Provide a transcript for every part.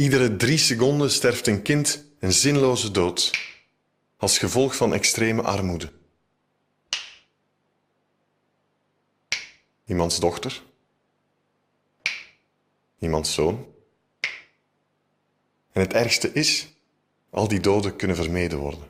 Iedere 3 seconden sterft een kind een zinloze dood, als gevolg van extreme armoede. Iemands dochter, iemands zoon. En het ergste is, al die doden kunnen vermeden worden.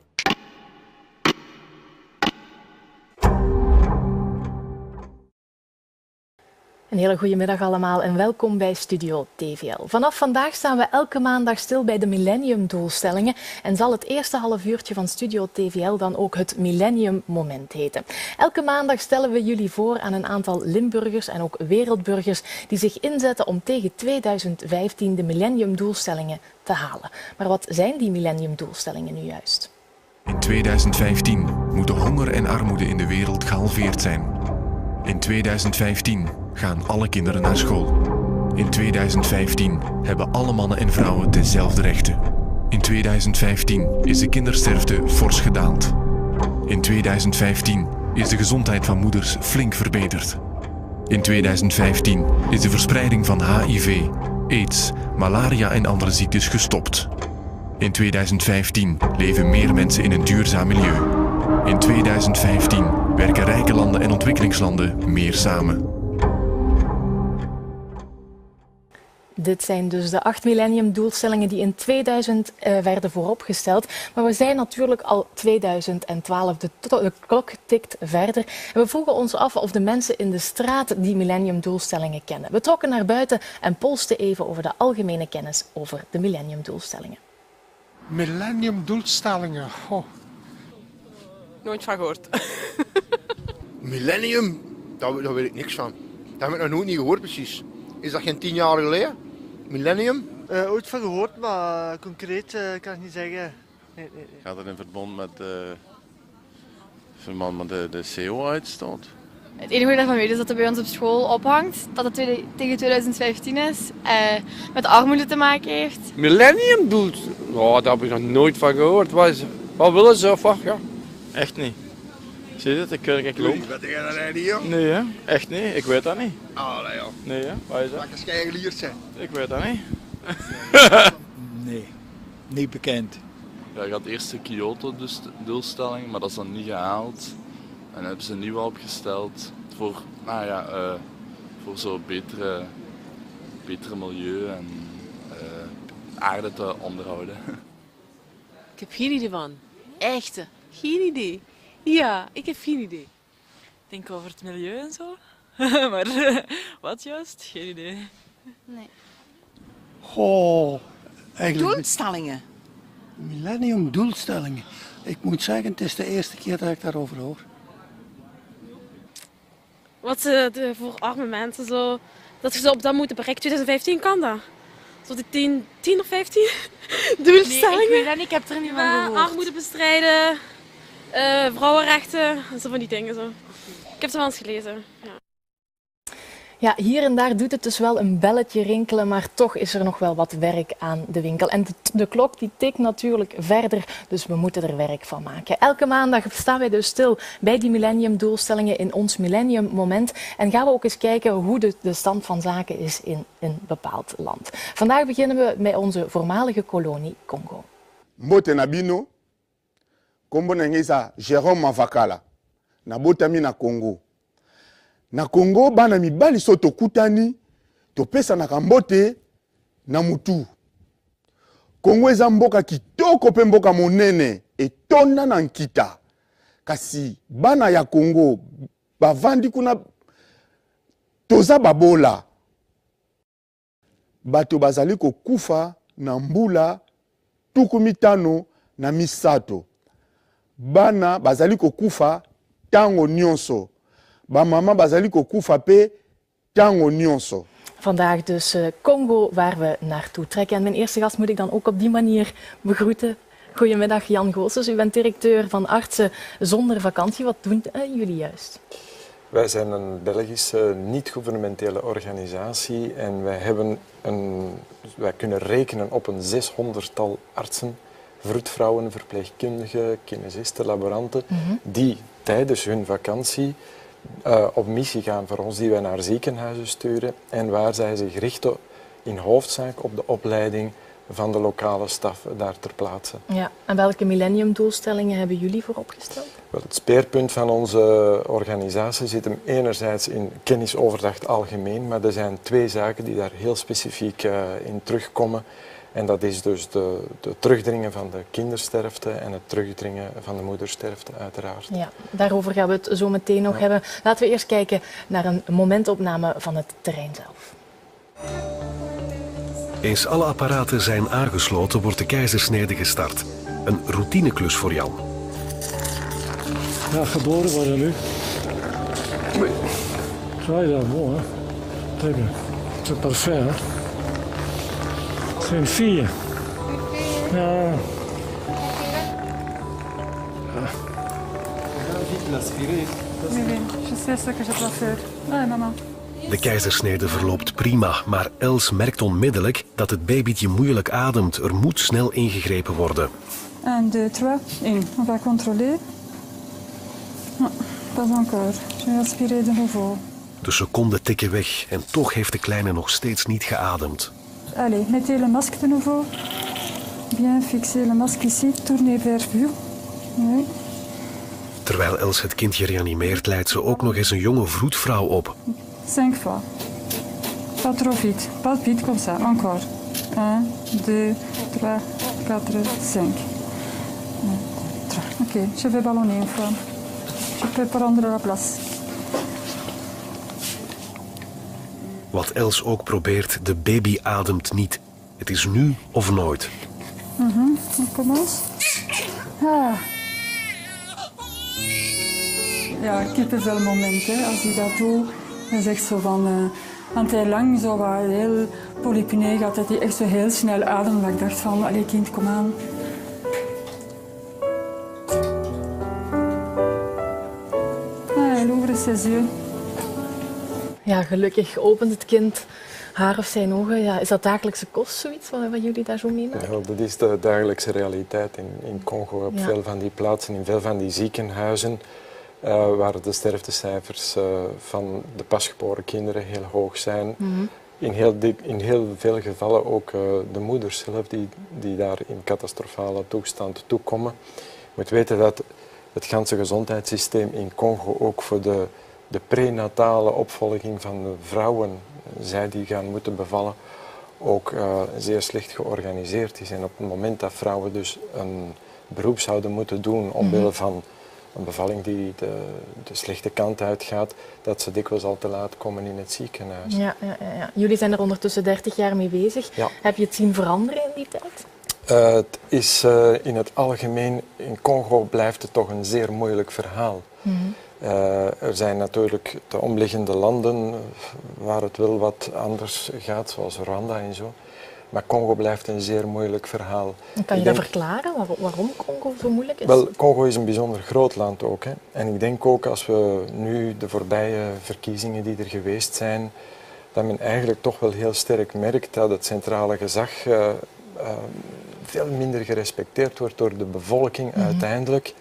Een hele goede middag allemaal en welkom bij Studio TVL. Vanaf vandaag staan we elke maandag stil bij de millenniumdoelstellingen en zal het eerste half uurtje van Studio TVL dan ook het Millennium Moment heten. Elke maandag stellen we jullie voor aan een aantal Limburgers en ook wereldburgers die zich inzetten om tegen 2015 de millenniumdoelstellingen te halen. Maar wat zijn die millenniumdoelstellingen nu juist? In 2015 moeten honger en armoede in de wereld gehalveerd zijn. In 2015 gaan alle kinderen naar school. In 2015 hebben alle mannen en vrouwen dezelfde rechten. In 2015 is de kindersterfte fors gedaald. In 2015 is de gezondheid van moeders flink verbeterd. In 2015 is de verspreiding van HIV, AIDS, malaria en andere ziektes gestopt. In 2015 leven meer mensen in een duurzaam milieu. In 2015 werken rijke landen en ontwikkelingslanden meer samen. Dit zijn dus de 8 millenniumdoelstellingen die in 2000 werden vooropgesteld. Maar we zijn natuurlijk al 2012, de klok tikt verder. En we vroegen ons af of de mensen in de straat die millenniumdoelstellingen kennen. We trokken naar buiten en polsten even over de algemene kennis over de millenniumdoelstellingen. Millenniumdoelstellingen, oh. Nooit van gehoord. Millennium? Daar weet ik niks van. Dat heb ik nog nooit niet gehoord precies. Is dat geen 10 jaar geleden? Millennium? Ooit van gehoord, maar concreet kan ik niet zeggen. Nee. Gaat dat in verband met de CO-uitstoot? Het enige wat ik daarvan weet is dat het bij ons op school ophangt, dat het tegen 2015 is, met armoede te maken heeft. Millenniumdoel? Oh, daar heb ik nog nooit van gehoord. Wat willen ze of wat? Ja. Echt niet. Zie je dat? Ik loop. Wat jij dat eigenlijk? Nee, hè? Echt niet. Ik weet dat niet. Ah, nee, ja. Nee, hè? Waar is dat? Lekker schijgelierd zijn. Ik weet dat niet. Nee, niet bekend. Ja, je had eerst de Kyoto-doelstelling, maar dat is dan niet gehaald. En dan hebben ze een nieuwe opgesteld voor, voor zo'n betere milieu en aarde te onderhouden. Ik heb geen idee van. Echte. Geen idee. Ja, ik heb geen idee. Ik denk over het milieu en zo. Maar wat juist? Geen idee. Nee. Oh, eigenlijk... Doelstellingen? Millenniumdoelstellingen. Ik moet zeggen, het is de eerste keer dat ik daarover hoor. Wat voor arme mensen zo, dat ze op dat moeten bereiken. 2015 kan dat. Zo de 10 of 15 doelstellingen. Nee, ik weet dat niet, ik heb er niet van gehoord. Armoede bestrijden, vrouwenrechten, zo van die dingen zo. Ik heb ze wel eens gelezen. Ja. Ja, hier en daar doet het dus wel een belletje rinkelen, maar toch is er nog wel wat werk aan de winkel. En de klok die tikt natuurlijk verder, dus we moeten er werk van maken. Elke maandag staan wij dus stil bij die millenniumdoelstellingen in ons Millennium Moment. En gaan we ook eens kijken hoe de stand van zaken is in een bepaald land. Vandaag beginnen we met onze voormalige kolonie Congo. Mbote na bino, kombo na ngeza Jérôme Mavakala, na botami na Congo. Na Congo, bana mibali so tokutani, topesa na kambote na mutu. Congo eza mboka kitoko pe mboka monene, etonda na nkita. Kasi bana ya Congo, bavandi kuna toza babola. Bato bazali kokufa na mbula tuku mitano na misato. Bana bazali kokufa tango nyonso. Bamama bazali kokufa pe tango nyonso. Vandaag dus Congo, waar we naartoe trekken. En mijn eerste gast moet ik dan ook op die manier begroeten. Goedemiddag, Jan Goossens. U bent directeur van Artsen zonder Vakantie. Wat doen jullie juist? Wij zijn een Belgische niet-gouvernementele organisatie en wij kunnen rekenen op een 600-tal artsen, vroedvrouwen, verpleegkundigen, kinesisten, laboranten, die tijdens hun vakantie op missie gaan voor ons, die wij naar ziekenhuizen sturen en waar zij zich richten in hoofdzaak op de opleiding van de lokale staf daar ter plaatse. Ja. En welke millenniumdoelstellingen hebben jullie voor opgesteld? Wel, het speerpunt van onze organisatie zit hem enerzijds in kennisoverdracht algemeen, maar er zijn 2 zaken die daar heel specifiek in terugkomen. En dat is dus de terugdringen van de kindersterfte en het terugdringen van de moedersterfte uiteraard. Ja, daarover gaan we het zo meteen nog hebben. Laten we eerst kijken naar een momentopname van het terrein zelf. Eens alle apparaten zijn aangesloten, wordt de keizersnede gestart. Een routineklus voor Jan. Ja, geboren worden nu. Zo is dat mooi, hè? Kijk, c'est parfait, hè? C'est une fille. Ja. De keizersnede verloopt prima, maar Els merkt onmiddellijk dat het babytje moeilijk ademt. Er moet snel ingegrepen worden. 1, 2, 3, 1. On va contrôler. Pas encore. Je vais aspirer de nouveau. De seconden tikken weg en toch heeft de kleine nog steeds niet geademd. Allez, mettez le masque de nouveau. Bien fixer le masque ici. Tournez vers vous. Oui. Terwijl Els het kindje reanimeert, leidt ze ook nog eens een jonge vroedvrouw op. 5 fois. Pas trop vite. Pas vite comme ça. Encore. 1, 2, 3, 4, 5. Ok, je vais ballonner une fois. Je peux prendre la place. Wat Els ook probeert, de baby ademt niet. Het is nu of nooit. On commence. Ah. Ja, kippenvel moment, hè. Als hij dat doet, dat is echt zo van... want hij lang zo wat heel polypnee gehad, dat hij echt zo heel snel ademde. Ik dacht van, allee kind, kom aan. Ah, hij ouvre ses yeux. Ja, gelukkig opent het kind haar of zijn ogen. Ja, is dat dagelijkse kost, zoiets, wat jullie daar zo meemaken? Ja, dat is de dagelijkse realiteit in Congo. Op veel van die plaatsen, in veel van die ziekenhuizen, waar de sterftecijfers van de pasgeboren kinderen heel hoog zijn. In heel veel gevallen ook de moeders zelf die daar in catastrofale toestand toekomen. Je moet weten dat het ganse gezondheidssysteem in Congo ook voor de prenatale opvolging van de vrouwen, zij die gaan moeten bevallen, ook zeer slecht georganiseerd is. En op het moment dat vrouwen dus een beroep zouden moeten doen omwille van een bevalling die de slechte kant uitgaat, dat ze dikwijls al te laat komen in het ziekenhuis. Ja. Jullie zijn er ondertussen 30 jaar mee bezig. Ja. Heb je het zien veranderen in die tijd? Het is in het algemeen, in Congo blijft het toch een zeer moeilijk verhaal. Er zijn natuurlijk de omliggende landen waar het wel wat anders gaat, zoals Rwanda en zo. Maar Congo blijft een zeer moeilijk verhaal. Kan je dat verklaren, waarom Congo zo moeilijk is? Wel, Congo is een bijzonder groot land ook. Hè. En ik denk ook als we nu de voorbije verkiezingen die er geweest zijn, dat men eigenlijk toch wel heel sterk merkt dat het centrale gezag veel minder gerespecteerd wordt door de bevolking uiteindelijk.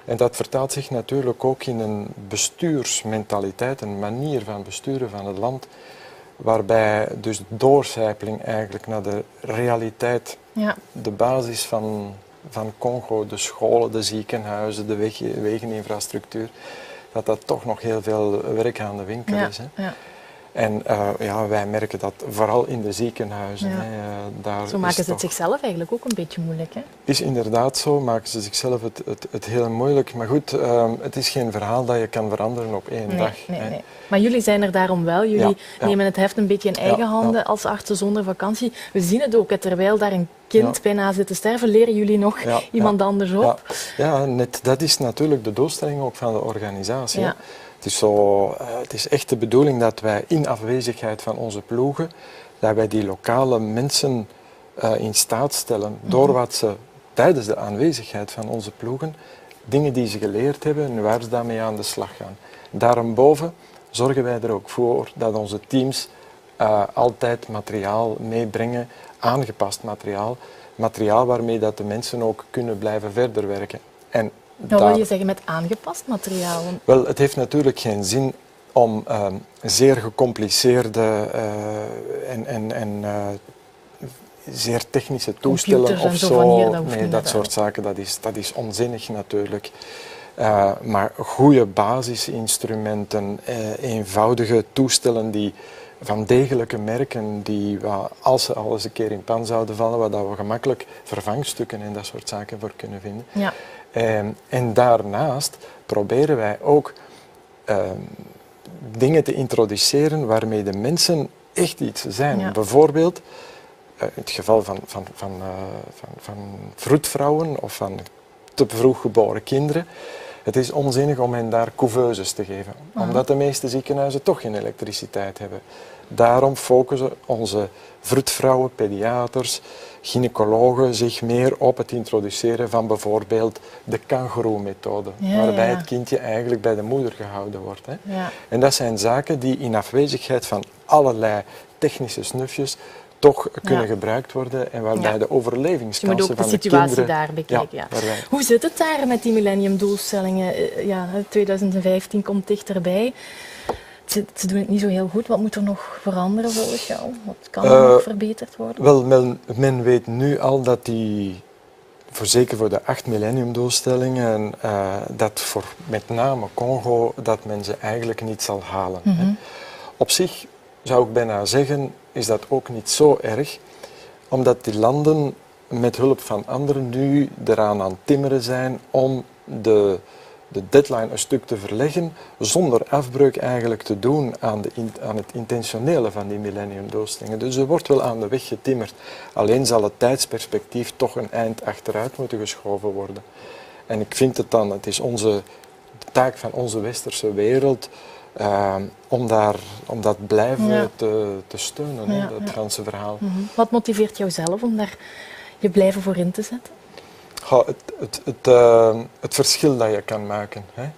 En dat vertaalt zich natuurlijk ook in een bestuursmentaliteit, een manier van besturen van het land, waarbij dus de doorcijpeling eigenlijk naar de realiteit, de basis van Congo, de scholen, de ziekenhuizen, de wegeninfrastructuur, dat toch nog heel veel werk aan de winkel is. Hè. Ja. En wij merken dat vooral in de ziekenhuizen. Ja. Zo maken ze het zichzelf eigenlijk ook een beetje moeilijk. Hè? Is inderdaad zo, maken ze zichzelf het heel moeilijk. Maar goed, het is geen verhaal dat je kan veranderen op één dag. Nee. Maar jullie zijn er daarom wel. Jullie nemen het heft een beetje in eigen handen als artsen zonder vakantie. We zien het ook, terwijl daar een kind bijna zit te sterven, leren jullie nog iemand anders op. Ja, net, dat is natuurlijk de doelstelling ook van de organisatie. Ja. Het is echt de bedoeling dat wij in afwezigheid van onze ploegen, dat wij die lokale mensen in staat stellen, door wat ze tijdens de aanwezigheid van onze ploegen, dingen die ze geleerd hebben en waar ze daarmee aan de slag gaan. Daarboven zorgen wij er ook voor dat onze teams altijd materiaal meebrengen, aangepast materiaal waarmee dat de mensen ook kunnen blijven verder werken. En wat wil je zeggen met aangepast materiaal? Wel, het heeft natuurlijk geen zin om zeer technische toestellen of zo. Nee, dat soort zaken, dat is onzinnig natuurlijk. Maar goede basisinstrumenten, eenvoudige toestellen die van degelijke merken, die als ze al eens een keer in pan zouden vallen, waar we gemakkelijk vervangstukken en dat soort zaken voor kunnen vinden. Ja. En daarnaast proberen wij ook dingen te introduceren waarmee de mensen echt iets zijn. Ja. Bijvoorbeeld, in het geval van vroedvrouwen of van te vroeg geboren kinderen, het is onzinnig om hen daar couveuses te geven, omdat de meeste ziekenhuizen toch geen elektriciteit hebben. Daarom focussen onze vroedvrouwen, pediaters, gynaecologen zich meer op het introduceren van bijvoorbeeld de kangoeroe-methode, waarbij het kindje eigenlijk bij de moeder gehouden wordt. Hè. Ja. En dat zijn zaken die in afwezigheid van allerlei technische snufjes toch kunnen gebruikt worden en waarbij de overlevingskansen van de kinderen... Je moet ook de situatie daar bekijken. Hoe zit het daar met die millenniumdoelstellingen? 2015 komt dichterbij. Ze doen het niet zo heel goed. Wat moet er nog veranderen volgens jou? Wat kan er nog verbeterd worden? Wel, men weet nu al dat zeker voor de 8 millenniumdoelstellingen, dat voor met name Congo, dat men ze eigenlijk niet zal halen. Hè. Op zich zou ik bijna zeggen, is dat ook niet zo erg, omdat die landen met hulp van anderen nu eraan aan het timmeren zijn om de deadline een stuk te verleggen, zonder afbreuk eigenlijk te doen aan het intentionele van die millenniumdoelstellingen. Dus er wordt wel aan de weg getimmerd. Alleen zal het tijdsperspectief toch een eind achteruit moeten geschoven worden. En ik vind het is de taak van onze westerse wereld om dat blijven te steunen, dat ganse verhaal. Wat motiveert jou zelf om daar je blijven voor in te zetten? Het verschil dat je kan maken. Hè.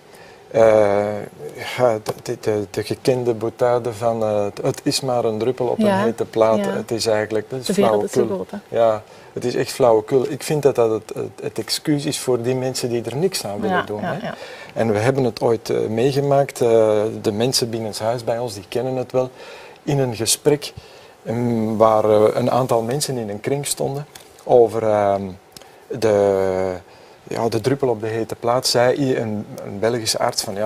De gekende boutade van het is maar een druppel op een hete plaat. Ja. Het is eigenlijk flauwekul. Ja, het is echt flauwekul. Ik vind dat het excuus is voor die mensen die er niks aan willen doen. Hè. Ja. En we hebben het ooit meegemaakt. De mensen binnenshuis bij ons die kennen het wel. In een gesprek waar een aantal mensen in een kring stonden over de druppel op de hete plaat, zei een Belgische arts van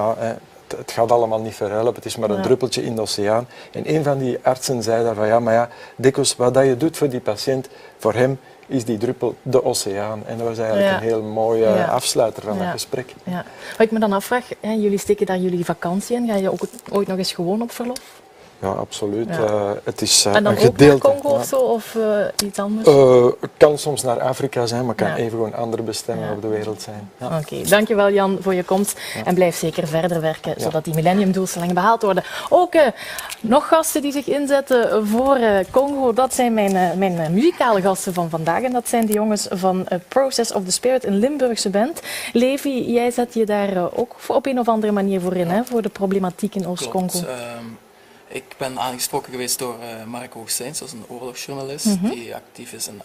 het gaat allemaal niet verhelpen, het is maar een druppeltje in de oceaan. En een van die artsen zei daar van dikwijls wat dat je doet voor die patiënt, voor hem is die druppel de oceaan. En dat was eigenlijk een heel mooie afsluiter van dat gesprek. Ja. Wat ik me dan afvraag, jullie steken daar jullie vakantie in, ga je ook ooit nog eens gewoon op verlof? Ja, absoluut. Het is en dan een gedeelte. Ook naar Congo of zo, of iets anders? Het kan soms naar Afrika zijn, maar kan even gewoon andere bestemmingen op de wereld zijn. Ja. Oké, dankjewel Jan voor je komst en blijf zeker verder werken, zodat die millenniumdoelstellingen behaald worden. Ook nog gasten die zich inzetten voor Congo, dat zijn mijn muzikale gasten van vandaag en dat zijn de jongens van Process of the Spirit, een Limburgse band. Levi, jij zet je daar ook op een of andere manier voor in, hè, voor de problematiek in Oost-Congo. Ik ben aangesproken geweest door Mark Hoogsteins, dat is een oorlogsjournalist die actief is in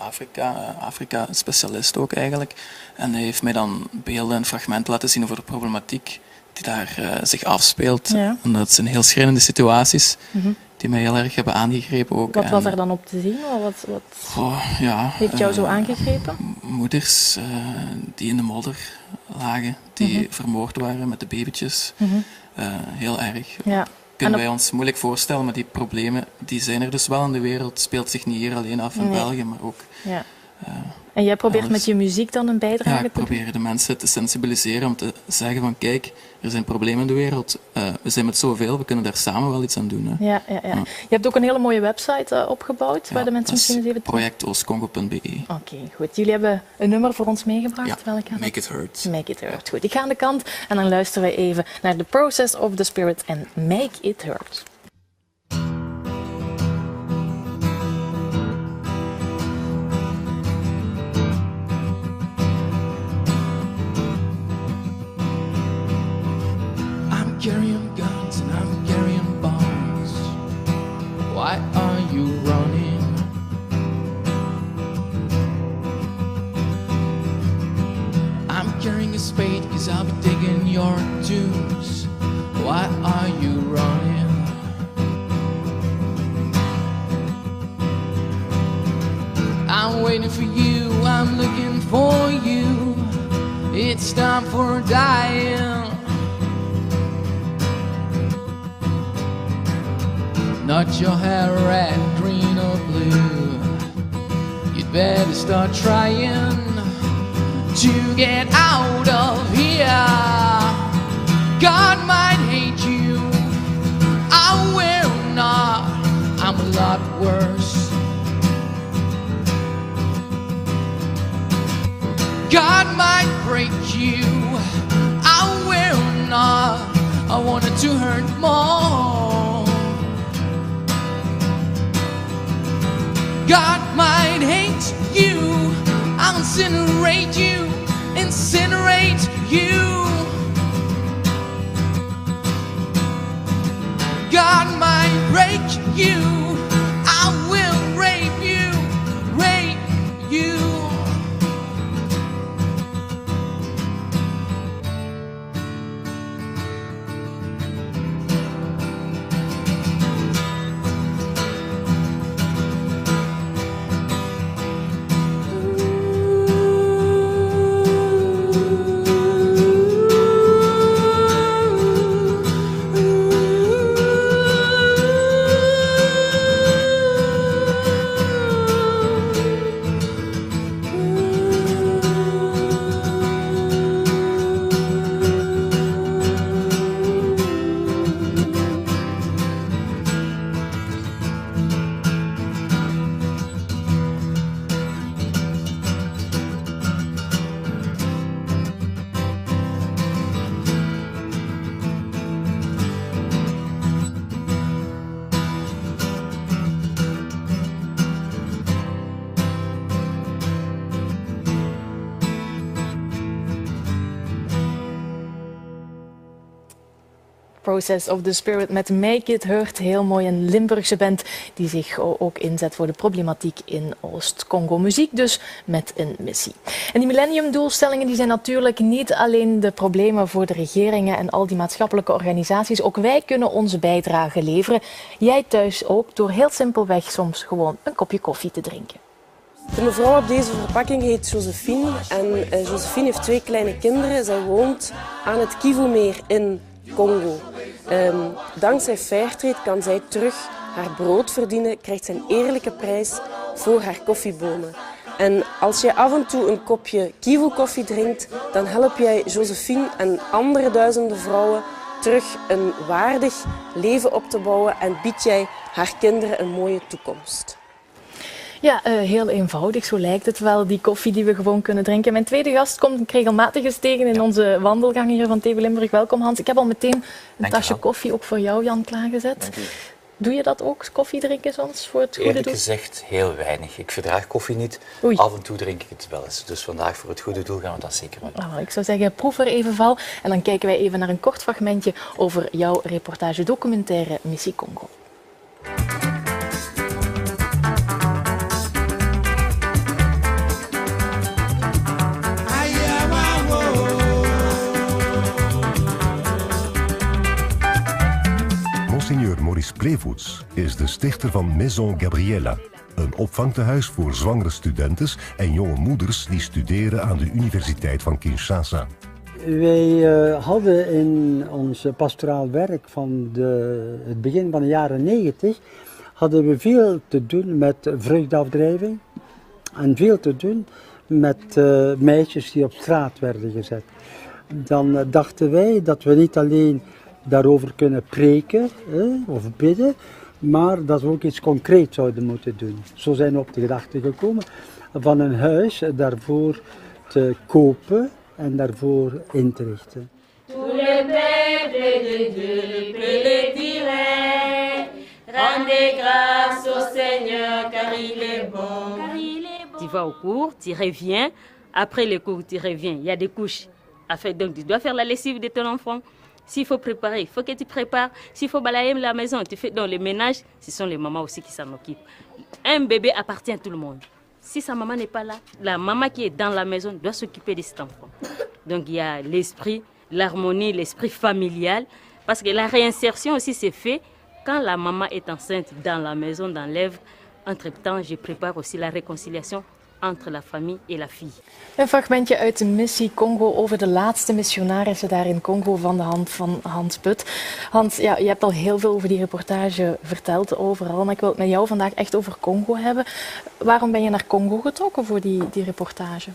Afrika, een specialist ook eigenlijk. En hij heeft mij dan beelden en fragmenten laten zien over de problematiek die daar zich afspeelt. Ja. En dat zijn heel schrijnende situaties die mij heel erg hebben aangegrepen ook. Wat was er dan op te zien? Heeft jou zo aangegrepen? Moeders die in de modder lagen, die vermoord waren met de babytjes. Heel erg. Ja. Kunnen wij ons moeilijk voorstellen, maar die problemen die zijn er dus wel in de wereld. Het speelt zich niet hier alleen af in België, maar ook... Ja. En jij probeert met je muziek dan een bijdrage te doen? Ik probeer de mensen te sensibiliseren om te zeggen van kijk, er zijn problemen in de wereld. We zijn met zoveel, we kunnen daar samen wel iets aan doen. Hè. Ja. Je hebt ook een hele mooie website opgebouwd, waar de mensen misschien eens even... projectoostcongo.be. Oké, goed. Jullie hebben een nummer voor ons meegebracht. Ja, welke? Make It Hurt. Make It Hurt. Goed, ik ga aan de kant en dan luisteren we even naar The Process of the Spirit en Make It Hurt. Carrying guns and I'm carrying bombs. Why are you running? I'm carrying a spade cause I'll be digging your tombs. Why are you running? waiting for you, I'm looking for you. It's time for dying. Not your hair red, green or blue. You'd better start trying to get out of here. God might hate you, I will not. I'm a lot worse. God might break you, I will not. I wanted to hurt more. God might hate you, I'll incinerate you, incinerate you. God might break you, I will rape you, rape you. Process of the Spirit met Make It Hurt. Heel mooi, een Limburgse band die zich ook inzet voor de problematiek in Oost-Congo. Muziek dus met een missie. En die millenniumdoelstellingen die zijn natuurlijk niet alleen de problemen voor de regeringen en al die maatschappelijke organisaties. Ook wij kunnen onze bijdrage leveren. Jij thuis ook, door heel simpelweg soms gewoon een kopje koffie te drinken. De mevrouw op deze verpakking heet Josephine en Josephine heeft 2 kleine kinderen. Zij woont aan het Kivumeer in Congo. Dankzij Fairtrade kan zij terug haar brood verdienen, krijgt zij een eerlijke prijs voor haar koffiebonen. En als je af en toe een kopje Kivu koffie drinkt, dan help jij Josephine en andere duizenden vrouwen terug een waardig leven op te bouwen en bied jij haar kinderen een mooie toekomst. Ja, heel eenvoudig, zo lijkt het wel, die koffie die we gewoon kunnen drinken. Mijn tweede gast komt ik regelmatig eens tegen in onze wandelgang hier van TV Limburg. Welkom Hans. Ik heb al meteen een tasje koffie ook voor jou, Jan, klaargezet. Doe je dat ook, koffie drinken soms voor het goede doel? Eerlijk gezegd heel weinig. Ik verdraag koffie niet. Oei. Af en toe drink ik het wel eens. Dus vandaag voor het goede doel gaan we dat zeker wel doen. Ik zou zeggen, proef er even van. En dan kijken wij even naar een kort fragmentje over jouw reportage documentaire Missie Congo. Monseigneur Maurice Prevoets is de stichter van Maison Gabriella, een opvangtehuis voor zwangere studentes en jonge moeders die studeren aan de Universiteit van Kinshasa. Wij hadden in ons pastoraal werk van het begin van de jaren 90 hadden we veel te doen met vruchtafdrijving en veel te doen met meisjes die op straat werden gezet. Dan dachten wij dat we niet alleen daarover kunnen preken of bidden, maar dat we ook iets concreets zouden moeten doen. Zo zijn we op de gedachte gekomen van een huis daarvoor te kopen en daarvoor in te richten. Tout le peuple de Dieu peut le dire. Rendez grâce au Seigneur car il est bon. Tu vas au cours, tu reviens. Après le cours, tu reviens. Il y a des couches à faire. Donc, tu dois faire la lessive de ton enfant. S'il faut préparer, il faut que tu prépares. S'il faut balayer la maison, tu fais dans le ménage. Ce sont les mamans aussi qui s'en occupent. Un bébé appartient à tout le monde. Si sa maman n'est pas là, la maman qui est dans la maison doit s'occuper de cet enfant. Donc, il y a l'esprit, l'harmonie, l'esprit familial. Parce que la réinsertion aussi c'est fait quand la maman est enceinte dans la maison, dans l'œuvre. Entre-temps, je prépare aussi la réconciliation entre la famille et la fille. Een fragmentje uit de missie Congo over de laatste missionarissen daar in Congo van de hand van Hans Put. Hans, ja, je hebt al heel veel over die reportage verteld overal, maar ik wil het met jou vandaag echt over Congo hebben. Waarom ben je naar Congo getrokken voor die reportage?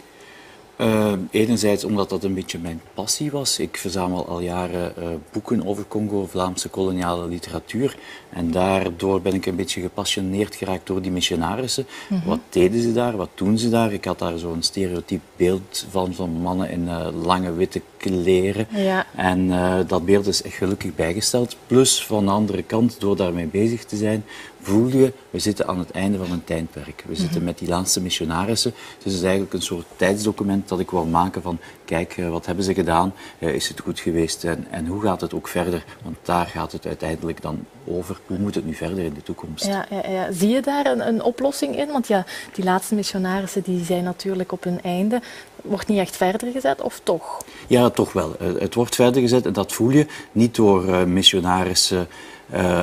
Enerzijds omdat dat een beetje mijn passie was. Ik verzamel al jaren boeken over Congo, Vlaamse koloniale literatuur. En daardoor ben ik een beetje gepassioneerd geraakt door die missionarissen. Wat deden ze daar? Wat doen ze daar? Ik had daar zo'n stereotyp beeld van mannen in lange witte kleren. Ja. En dat beeld is echt gelukkig bijgesteld. Plus van de andere kant, door daarmee bezig te zijn, voel je, we zitten aan het einde van een tijdperk. We zitten met die laatste missionarissen. Dus het is eigenlijk een soort tijdsdocument dat ik wou maken van, kijk, wat hebben ze gedaan? Is het goed geweest? En hoe gaat het ook verder? Want daar gaat het uiteindelijk dan over. Hoe moet het nu verder in de toekomst? Ja. Zie je daar een oplossing in? Want ja, die laatste missionarissen die zijn natuurlijk op hun einde. Wordt niet echt verder gezet, of toch? Ja, toch wel. Het wordt verder gezet en dat voel je niet door missionarissen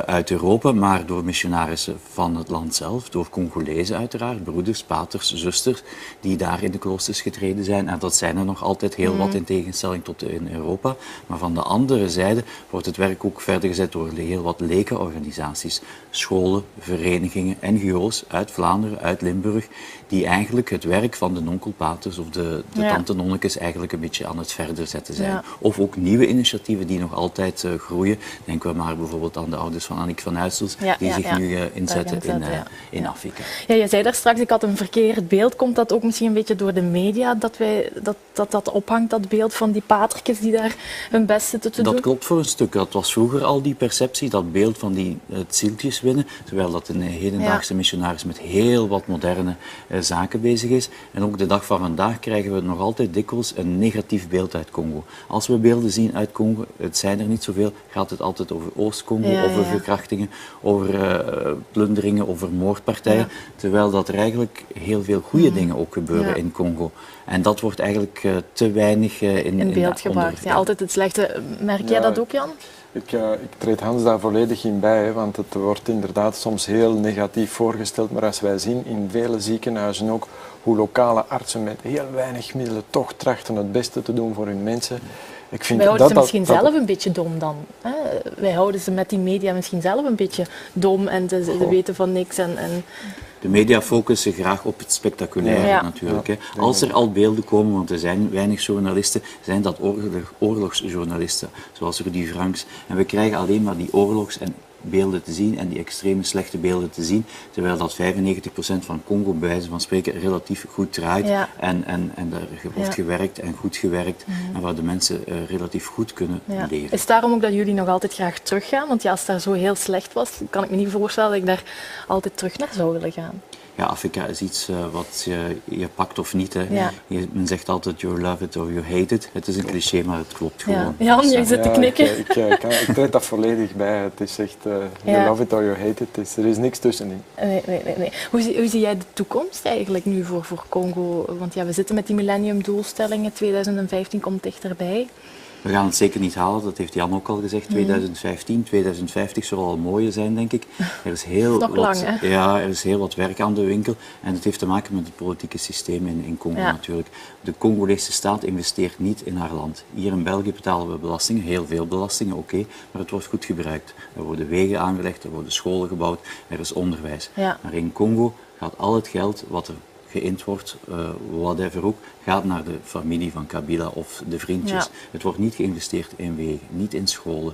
uit Europa, maar door missionarissen van het land zelf, door Congolezen uiteraard, broeders, paters, zusters, die daar in de kloosters getreden zijn. En dat zijn er nog altijd heel wat in tegenstelling tot in Europa. Maar van de andere zijde wordt het werk ook verder gezet door heel wat lekenorganisaties, scholen, verenigingen, NGO's uit Vlaanderen, uit Limburg, die eigenlijk het werk van de nonkelpaters of de tante-nonnekes eigenlijk een beetje aan het verder zetten zijn. Ja. Of ook nieuwe initiatieven die nog altijd groeien. Denken we maar bijvoorbeeld aan de ouders van Annick van Huisels, die zich nu inzetten in Afrika. Ja, je zei daar straks, ik had een verkeerd beeld. Komt dat ook misschien een beetje door de media, dat ophangt, dat beeld van die patertjes die daar hun best zitten te doen? Dat klopt voor een stuk. Dat was vroeger al die perceptie, dat beeld van die het zieltjes winnen, terwijl dat een hedendaagse missionaris met heel wat moderne zaken bezig is. En ook de dag van vandaag krijgen we nog altijd dikwijls een negatief beeld uit Congo. Als we beelden zien uit Congo, het zijn er niet zoveel, gaat het altijd over Oost-Congo, over verkrachtingen, over plunderingen, over moordpartijen, terwijl dat er eigenlijk heel veel goede dingen ook gebeuren in Congo. En dat wordt eigenlijk te weinig in beeld gebracht. Ja, altijd het slechte. Merk jij dat ook, Jan? Ik treed Hans daar volledig in bij, hè, want het wordt inderdaad soms heel negatief voorgesteld. Maar als wij zien in vele ziekenhuizen ook hoe lokale artsen met heel weinig middelen toch trachten het beste te doen voor hun mensen. Ik vind wij houden ze misschien zelf een beetje dom dan. Hè? Wij houden ze met die media misschien zelf een beetje dom en ze weten van niks. En... De media focussen graag op het spectaculaire natuurlijk. Hè. Als er al beelden komen, want er zijn weinig journalisten, zijn dat oorlogsjournalisten, zoals Rudy Franks. En we krijgen alleen maar die oorlogsbeelden te zien en die extreme slechte beelden te zien, terwijl dat 95% van Congo bij wijze van spreken relatief goed draait en er wordt gewerkt en goed gewerkt en waar de mensen relatief goed kunnen leven. Is het daarom ook dat jullie nog altijd graag teruggaan? Want ja, als het daar zo heel slecht was, kan ik me niet voorstellen dat ik daar altijd terug naar zou willen gaan. Ja, Afrika is iets wat je pakt of niet. Hè. Men zegt altijd, you love it or you hate it. Het is een cliché, maar het klopt gewoon. Jan, je zit te knikken. Ik treed dat volledig bij. Het is echt, you love it or you hate it. Er is niks tussenin. Nee. Hoe zie jij de toekomst eigenlijk nu voor Congo? Want ja, we zitten met die millenniumdoelstellingen. 2015 komt dichterbij. We gaan het zeker niet halen, dat heeft Jan ook al gezegd. 2015, 2050 zal al mooier zijn, denk ik. Er is er is heel wat werk aan de winkel. En het heeft te maken met het politieke systeem in Congo natuurlijk. De Congolese staat investeert niet in haar land. Hier in België betalen we belastingen, heel veel belastingen, oké, maar het wordt goed gebruikt. Er worden wegen aangelegd, er worden scholen gebouwd, er is onderwijs. Maar in Congo gaat al het geld wat er geïnd wordt, whatever ook, gaat naar de familie van Kabila of de vriendjes. Het wordt niet geïnvesteerd in wegen, niet in scholen,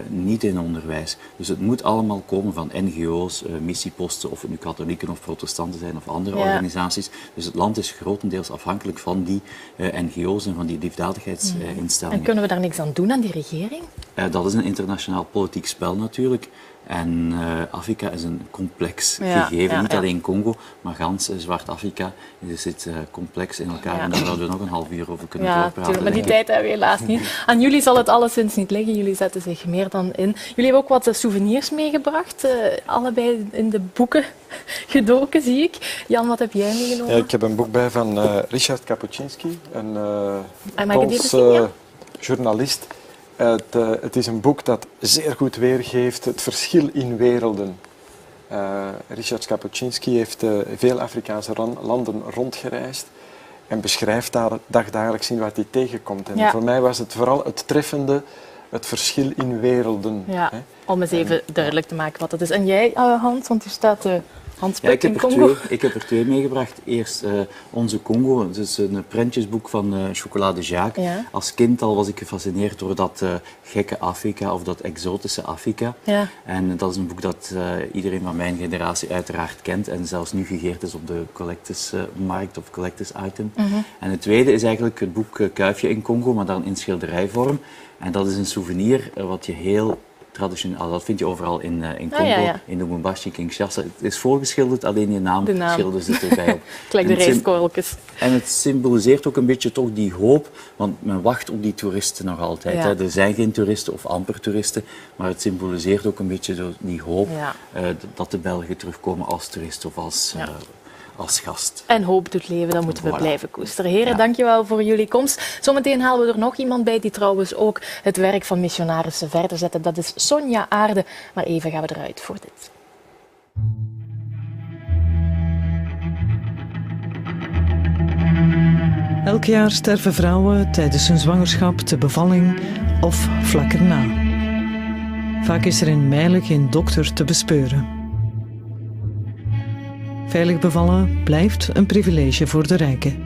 niet in onderwijs. Dus het moet allemaal komen van NGO's, missieposten, of het nu katholieken of protestanten zijn of andere organisaties. Dus het land is grotendeels afhankelijk van die NGO's en van die liefdadigheidsinstellingen. En kunnen we daar niks aan doen aan die regering? Dat is een internationaal politiek spel natuurlijk. En Afrika is een complex gegeven, niet alleen Congo, maar gans Zwart-Afrika zit complex in elkaar en daar zouden we nog een half uur over kunnen doorpraten. Maar die tijd hebben we helaas niet. Aan jullie zal het alleszins niet liggen, jullie zetten zich meer dan in. Jullie hebben ook wat souvenirs meegebracht, allebei in de boeken gedoken, zie ik. Jan, wat heb jij meegenomen? Ik heb een boek bij van Richard Kapuscinski, een Pools journalist. Het is een boek dat zeer goed weergeeft het verschil in werelden Richard Kapuscinski heeft veel Afrikaanse landen rondgereisd en beschrijft daar dagdagelijks in wat hij tegenkomt. En voor mij was het vooral het treffende, het verschil in werelden. Ja, om eens even duidelijk te maken wat het is. En jij, Hans, want u staat Hans Puk in Congo. Ik heb er twee meegebracht. Eerst Onze Congo, het is een prentjesboek van Chocolat Jacques. Ja. Als kind al was ik gefascineerd door dat gekke Afrika of dat exotische Afrika. Ja. En dat is een boek dat iedereen van mijn generatie uiteraard kent en zelfs nu gegeerd is op de collectors-markt of collectors item. En het tweede is eigenlijk het boek Kuifje in Congo, maar dan in schilderijvorm. En dat is een souvenir wat je heel traditioneel, dat vind je overal in Congo, in Lubumbashi, Kinshasa. Het is voorgeschilderd, alleen je naam schilderen ze erbij op. Gelijk de rijstkorreltjes. En het symboliseert ook een beetje toch die hoop, want men wacht op die toeristen nog altijd. Ja. Hè. Er zijn geen toeristen of amper toeristen, maar het symboliseert ook een beetje die hoop dat de Belgen terugkomen als toerist of als gast. En hoop doet leven, dat moeten we blijven koesteren. Heren, dankjewel voor jullie komst. Zometeen halen we er nog iemand bij die trouwens ook het werk van missionarissen verder zetten. Dat is Sonja Aarde. Maar even gaan we eruit voor dit. Elk jaar sterven vrouwen tijdens hun zwangerschap, de bevalling of vlak erna. Vaak is er in Meilen geen dokter te bespeuren. Veilig bevallen blijft een privilege voor de rijken.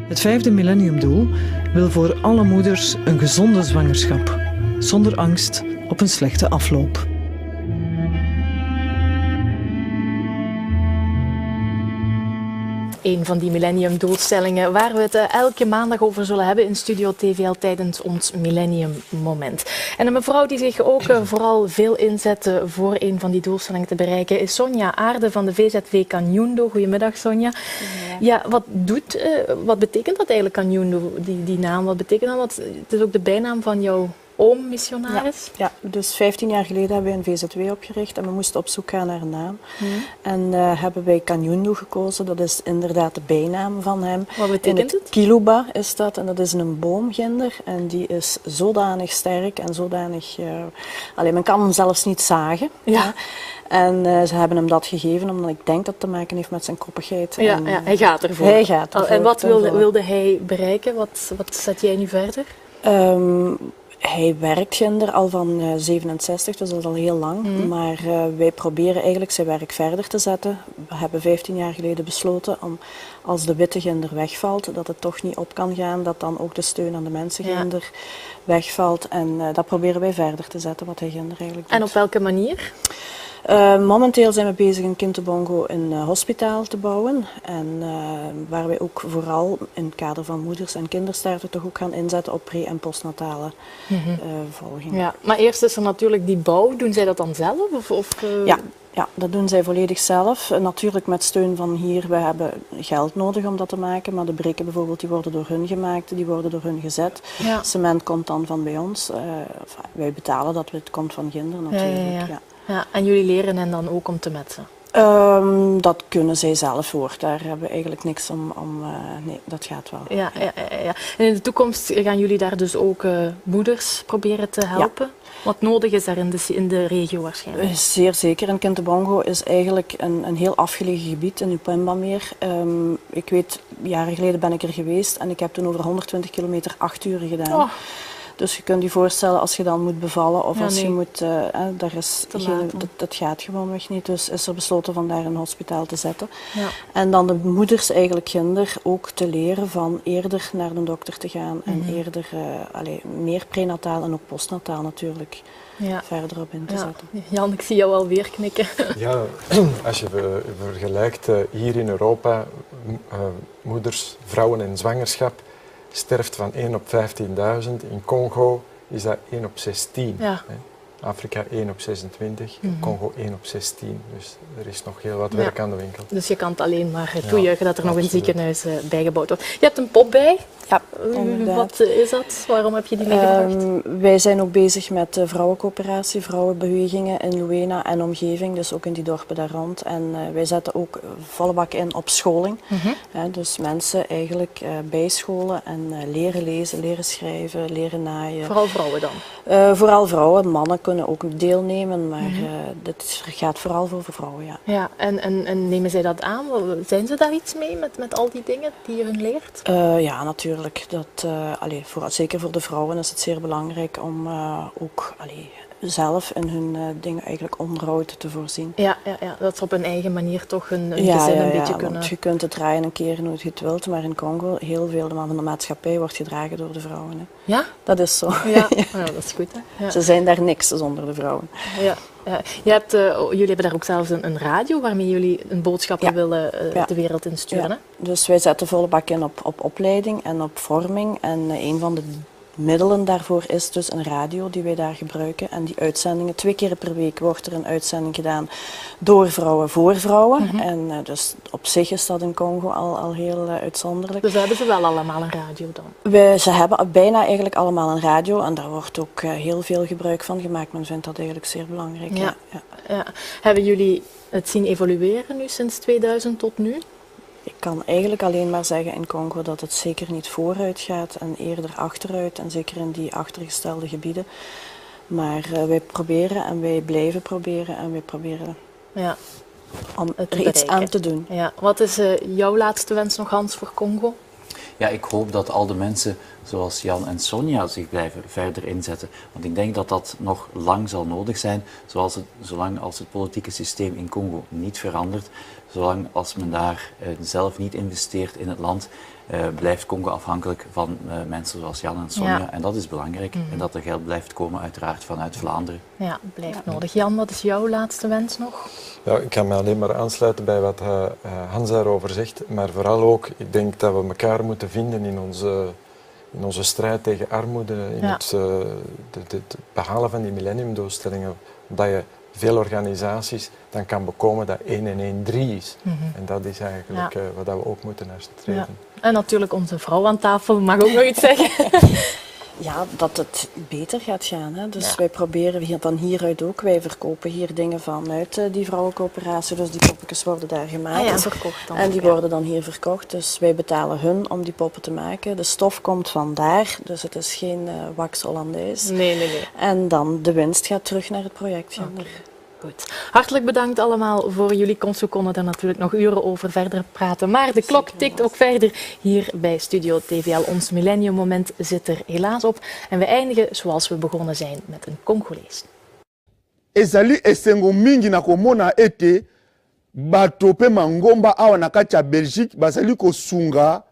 Het 5e millenniumdoel wil voor alle moeders een gezonde zwangerschap, zonder angst op een slechte afloop. Een van die millenniumdoelstellingen waar we het elke maandag over zullen hebben in Studio TVL tijdens ons Millenniummoment. En een mevrouw die zich ook vooral veel inzet voor een van die doelstellingen te bereiken is Sonja Aarde van de VZW Kanyundo. Goedemiddag Sonja. Ja, wat betekent dat eigenlijk Kanyundo, die naam? Wat betekent dat? Het is ook de bijnaam van jouw oom, missionaris? Ja, dus 15 jaar geleden hebben wij een VZW opgericht en we moesten op zoek gaan naar een naam. En hebben wij Kanyundo gekozen, dat is inderdaad de bijnaam van hem. Wat betekent het? Kiluba is dat en dat is een boomginder en die is zodanig sterk en zodanig... men kan hem zelfs niet zagen. Ja. En ze hebben hem dat gegeven omdat ik denk dat het te maken heeft met zijn koppigheid. Ja, hij gaat ervoor. Hij gaat ervoor. En wat wilde hij bereiken? Wat zet jij nu verder? Hij werkt ginder al van 67, dus dat is al heel lang. Maar wij proberen eigenlijk zijn werk verder te zetten. We hebben 15 jaar geleden besloten om, als de witte ginder wegvalt, dat het toch niet op kan gaan, dat dan ook de steun aan de mensenginder wegvalt. En dat proberen wij verder te zetten, wat hij ginder eigenlijk doet. En op welke manier? Momenteel zijn we bezig in Kintu-Bongo een hospitaal te bouwen. En waar wij ook vooral in het kader van moeders- en kindersterfte toch ook gaan inzetten op pre- en postnatale volging. Ja, maar eerst is er natuurlijk die bouw. Doen zij dat dan zelf? Ja, dat doen zij volledig zelf. Natuurlijk met steun van hier. We hebben geld nodig om dat te maken. Maar de brikken bijvoorbeeld, die worden door hun gemaakt. Die worden door hun gezet. Ja. Cement komt dan van bij ons. Wij betalen dat, het komt van ginder natuurlijk. Ja, en jullie leren hen dan ook om te metsen? Dat kunnen zij zelf hoor. Daar hebben we eigenlijk niks om. Nee, dat gaat wel. Ja. En in de toekomst gaan jullie daar dus ook moeders proberen te helpen? Ja. Wat nodig is daar in de regio waarschijnlijk? Zeer zeker. En Kintu-Bongo is eigenlijk een heel afgelegen gebied in Upemba-meer. Ik weet, jaren geleden ben ik er geweest en ik heb toen over 120 kilometer 8 uur gedaan. Oh. Dus je kunt je voorstellen als je dan moet bevallen of als je moet, dat gaat gewoonweg niet. Dus is er besloten van daar een hospitaal te zetten. Ja. En dan de moeders eigenlijk ginder ook te leren van eerder naar de dokter te gaan en eerder meer prenataal en ook postnataal natuurlijk verder op in te zetten. Jan, ik zie jou alweer knikken. Ja, als je vergelijkt hier in Europa, moeders, vrouwen in zwangerschap, sterft van 1 op 15.000. In Congo is dat 1 op 16. Ja. Afrika 1 op 26, Congo 1 op 16. Dus er is nog heel wat werk aan de winkel. Dus je kan het alleen maar toejuichen dat er nog een ziekenhuis bijgebouwd wordt. Je hebt een pop bij. Ja, wat is dat? Waarom heb je die meegebracht? Wij zijn ook bezig met vrouwencoöperatie, vrouwenbewegingen in Luena en omgeving, dus ook in die dorpen daar rond. En wij zetten ook volle bak in op scholing. Dus mensen eigenlijk bijscholen en leren lezen, leren schrijven, leren naaien. Vooral vrouwen dan? Vooral vrouwen, mannen kunnen ook deelnemen, maar dit gaat vooral voor vrouwen, ja. Ja, en nemen zij dat aan? Zijn ze daar iets mee met al die dingen die je hun leert? Ja, natuurlijk. Zeker voor de vrouwen is het zeer belangrijk om ook zelf in hun dingen eigenlijk onderhoud te voorzien. Ja, dat ze op hun eigen manier toch hun gezin een beetje kunnen... Want je kunt het draaien en keren hoe je het wilt, maar in Congo, heel veel van de maatschappij wordt gedragen door de vrouwen. Hè. Ja? Dat is zo. Ja, dat is goed. Hè? Ja. Ze zijn daar niks zonder de vrouwen. Ja. Jullie hebben daar ook zelfs een radio waarmee jullie een boodschap willen de wereld insturen. Ja. Dus wij zetten volle bak in op opleiding en op vorming. En een van de middelen daarvoor is dus een radio die wij daar gebruiken. En die uitzendingen, 2 keer per week wordt er een uitzending gedaan door vrouwen voor vrouwen. En dus op zich is dat in Congo al heel uitzonderlijk. Dus hebben ze wel allemaal een radio dan? Ze hebben bijna eigenlijk allemaal een radio en daar wordt ook heel veel gebruik van gemaakt. Men vindt dat eigenlijk zeer belangrijk. Ja. Hebben jullie het zien evolueren nu sinds 2000 tot nu? Ik kan eigenlijk alleen maar zeggen in Congo dat het zeker niet vooruit gaat en eerder achteruit. En zeker in die achtergestelde gebieden. Maar wij proberen en wij blijven proberen en wij proberen om er iets aan te doen. Ja. Wat is jouw laatste wens nog, Hans, voor Congo? Ja, ik hoop dat al de mensen zoals Jan en Sonja zich blijven verder inzetten. Want ik denk dat dat nog lang zal nodig zijn, zolang als het politieke systeem in Congo niet verandert. Zolang als men daar zelf niet investeert in het land, blijft Congo afhankelijk van mensen zoals Jan en Sonja. Ja. En dat is belangrijk. En dat er geld blijft komen uiteraard vanuit Vlaanderen. Ja, blijft nodig. Jan, wat is jouw laatste wens nog? Ja, ik kan me alleen maar aansluiten bij wat Hans daarover zegt. Maar vooral ook, ik denk dat we elkaar moeten vinden in onze strijd tegen armoede. In het behalen van die millenniumdoelstellingen. Dat je veel organisaties dan kan bekomen dat 1 en 1 3 is. En dat is eigenlijk wat we ook moeten nastreven. Ja. En natuurlijk onze vrouw aan tafel mag ook nog iets zeggen. Ja, dat het beter gaat gaan. Hè. Dus wij proberen van hieruit ook. Wij verkopen hier dingen vanuit die vrouwencoöperatie. Dus die poppetjes worden daar gemaakt. Verkocht dan. En die worden dan hier verkocht. Dus wij betalen hun om die poppen te maken. De stof komt vandaar. Dus het is geen wax Hollandaise. Nee. En dan de winst gaat terug naar het project. Okay. Goed. Hartelijk bedankt allemaal voor jullie komst. We konden er natuurlijk nog uren over verder praten. Maar de klok tikt ook verder hier bij Studio TVL. Ons millenniummoment zit er helaas op. En we eindigen zoals we begonnen zijn met een Congolees. Ezali esengo mingi na komona ete bato pe mangomba awa na kati ya Belgique bazali kosunga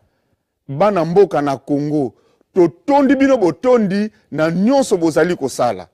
bana mboka na Congo. Totondi bino botondi na nyonso bozali kosala.